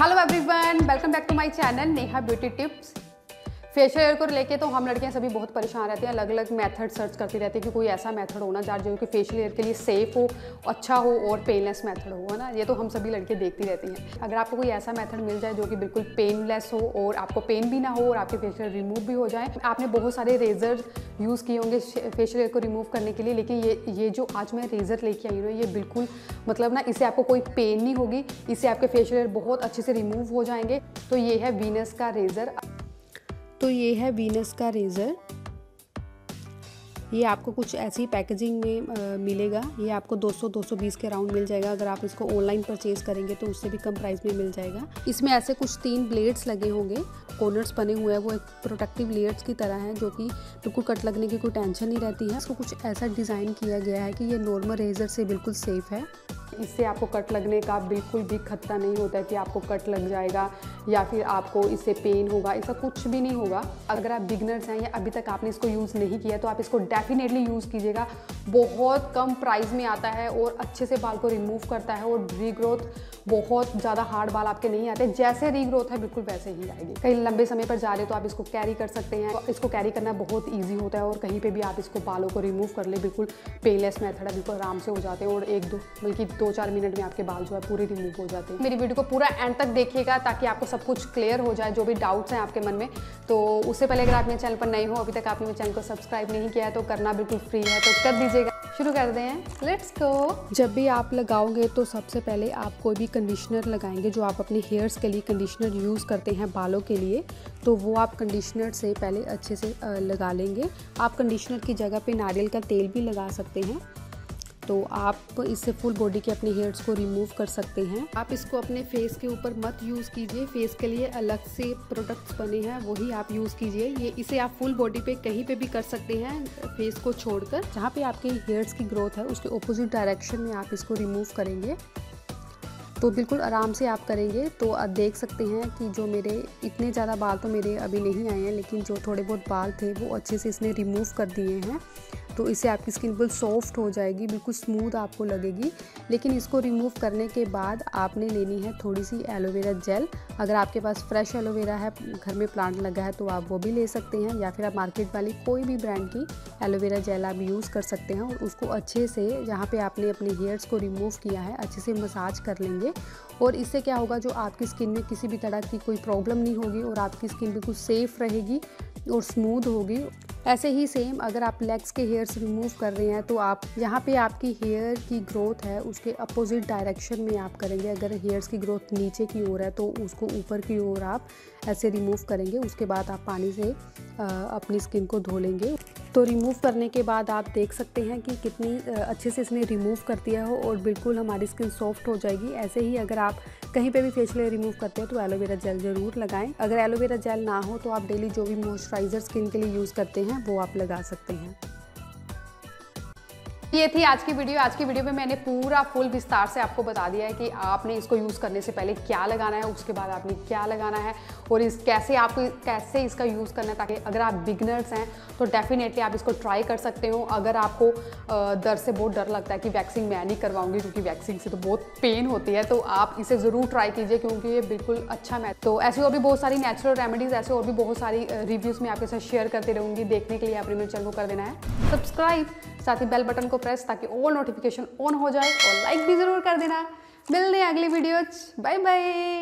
Hello everyone, welcome back to my channel Neha beauty tips. Facial hair को लेके तो हम लड़कियां सभी बहुत परेशान रहती हैं, अलग अलग मेथड सर्च करती रहती है कि कोई ऐसा मेथड होना चाहिए जो कि फेशियल हेयर के लिए सेफ हो, अच्छा हो और पेनलेस मेथड हो, है ना। ये तो हम सभी लड़के देखती रहती हैं। अगर आपको कोई ऐसा मेथड मिल जाए जो कि बिल्कुल पेनलेस हो और आपको पेन भी ना हो और आपके फेशियल रिमूव भी हो जाए। आपने बहुत सारे रेजर यूज़ किए होंगे फेशियल हेयर को रिमूव करने के लिए, लेकिन ये जो आज मैं रेजर लेके आई हूँ, ये बिल्कुल मतलब ना, इससे आपको कोई पेन नहीं होगी, इससे आपके फेशियल हेयर बहुत अच्छे से रिमूव हो जाएंगे। तो ये है वीनस का रेज़र। ये आपको कुछ ऐसी पैकेजिंग में मिलेगा। ये आपको 200-220 के अराउंड मिल जाएगा। अगर आप इसको ऑनलाइन परचेज़ करेंगे तो उससे भी कम प्राइस में मिल जाएगा। इसमें ऐसे कुछ 3 ब्लेड्स लगे होंगे, कॉर्नर्स बने हुए हैं, वो एक प्रोटेक्टिव लेयर्स की तरह है, जो कि बिल्कुल कट लगने की कोई टेंशन नहीं रहती है। इसको कुछ ऐसा डिज़ाइन किया गया है कि ये नॉर्मल रेज़र से बिल्कुल सेफ़ है। इससे आपको कट लगने का बिल्कुल भी खतरा नहीं होता है कि आपको कट लग जाएगा या फिर आपको इससे पेन होगा, ऐसा कुछ भी नहीं होगा। अगर आप बिगनर्स हैं या अभी तक आपने इसको यूज़ नहीं किया तो आप इसको डेफिनेटली यूज़ कीजिएगा। बहुत कम प्राइस में आता है और अच्छे से बाल को रिमूव करता है और रीग्रोथ, बहुत ज़्यादा हार्ड बाल आपके नहीं आते। जैसे रीग्रोथ है बिल्कुल वैसे ही आएगी। कहीं लंबे समय पर जा रहे हो तो आप इसको कैरी कर सकते हैं। इसको कैरी करना बहुत ईजी होता है और कहीं पर भी आप इसको बालों को रिमूव कर ले, बिल्कुल पेनलेस मेथड है, बिल्कुल आराम से हो जाते हैं और 1-2 बल्कि 2-4 मिनट में आपके बाल जो है पूरे रिमूव हो जाते हैं। मेरी वीडियो को पूरा एंड तक देखिएगा ताकि आपको सब कुछ क्लियर हो जाए, जो भी डाउट्स हैं आपके मन में। तो उससे पहले अगर आप मेरे चैनल पर नए हो, अभी तक आपने मेरे चैनल को सब्सक्राइब नहीं किया है तो करना बिल्कुल फ्री है, तो कर दीजिएगा। शुरू कर दें, लेट्स गो। जब भी आप लगाओगे तो सबसे पहले आप कोई भी कंडीशनर लगाएंगे, जो आप अपने हेयर्स के लिए कंडीशनर यूज़ करते हैं बालों के लिए, तो वो आप कंडीशनर से पहले अच्छे से लगा लेंगे। आप कंडीशनर की जगह पे नारियल का तेल भी लगा सकते हैं, तो आप इससे फुल बॉडी के अपने हेयर्स को रिमूव कर सकते हैं। आप इसको अपने फेस के ऊपर मत यूज़ कीजिए, फेस के लिए अलग से प्रोडक्ट्स बने हैं वही आप यूज़ कीजिए। इसे आप फुल बॉडी पे कहीं पे भी कर सकते हैं, फेस को छोड़कर। जहाँ पे आपके हेयर्स की ग्रोथ है उसके ऑपोजिट डायरेक्शन में आप इसको रिमूव करेंगे, तो बिल्कुल आराम से आप करेंगे। तो आप देख सकते हैं कि जो मेरे इतने ज़्यादा बाल तो मेरे अभी नहीं आए हैं, लेकिन जो थोड़े बहुत बाल थे वो अच्छे से इसने रिमूव कर दिए हैं। तो इससे आपकी स्किन बिल्कुल सॉफ्ट हो जाएगी, बिल्कुल स्मूथ आपको लगेगी। लेकिन इसको रिमूव करने के बाद आपने लेनी है थोड़ी सी एलोवेरा जेल। अगर आपके पास फ्रेश एलोवेरा है, घर में प्लांट लगा है, तो आप वो भी ले सकते हैं, या फिर आप मार्केट वाली कोई भी ब्रांड की एलोवेरा जेल आप यूज़ कर सकते हैं। और उसको अच्छे से, जहाँ पे आपने अपने हेयर्स को रिमूव किया है, अच्छे से मसाज कर लेंगे। और इससे क्या होगा, जो आपकी स्किन में किसी भी तरह की कोई प्रॉब्लम नहीं होगी और आपकी स्किन बिल्कुल सेफ़ रहेगी और स्मूथ होगी। ऐसे ही सेम अगर आप लेग्स के हेयर्स रिमूव कर रहे हैं तो आप यहाँ पे आपकी हेयर की ग्रोथ है उसके अपोजिट डायरेक्शन में आप करेंगे। अगर हेयर्स की ग्रोथ नीचे की ओर है तो उसको ऊपर की ओर आप ऐसे रिमूव करेंगे। उसके बाद आप पानी से अपनी स्किन को धो लेंगे। तो रिमूव करने के बाद आप देख सकते हैं कि कितनी अच्छे से इसने रिमूव कर दिया हो और बिल्कुल हमारी स्किन सॉफ्ट हो जाएगी। ऐसे ही अगर आप कहीं पे भी फेशियल रिमूव करते हो तो एलोवेरा जेल ज़रूर लगाएं। अगर एलोवेरा जेल ना हो तो आप डेली जो भी मॉइस्चराइज़र स्किन के लिए यूज़ करते हैं वो आप लगा सकते हैं। ये थी आज की वीडियो। आज की वीडियो में मैंने पूरा फुल विस्तार से आपको बता दिया है कि आपने इसको यूज़ करने से पहले क्या लगाना है, उसके बाद आपने क्या लगाना है और कैसे इसका यूज़ करना है, ताकि अगर आप बिगनर्स हैं तो डेफिनेटली आप इसको ट्राई कर सकते हो। अगर आपको दर्द से बहुत डर लगता है कि वैक्सिंग मैं नहीं करवाऊंगी क्योंकि वैक्सिंग से तो बहुत पेन होती है, तो आप इसे ज़रूर ट्राई कीजिए क्योंकि ये बिल्कुल अच्छा तो ऐसी और भी बहुत सारी नेचुरल रेमेडीज़, ऐसे और भी बहुत सारी रिव्यूज़ मैं आपके साथ शेयर करती रहूँगी। देखने के लिए आपने मेरे चैनल को कर देना है सब्सक्राइब, साथ ही बेल बटन को प्रेस ताकि ऑल नोटिफिकेशन ऑन हो जाए, और लाइक भी ज़रूर कर देना। मिलते हैं अगली वीडियो। Bye bye.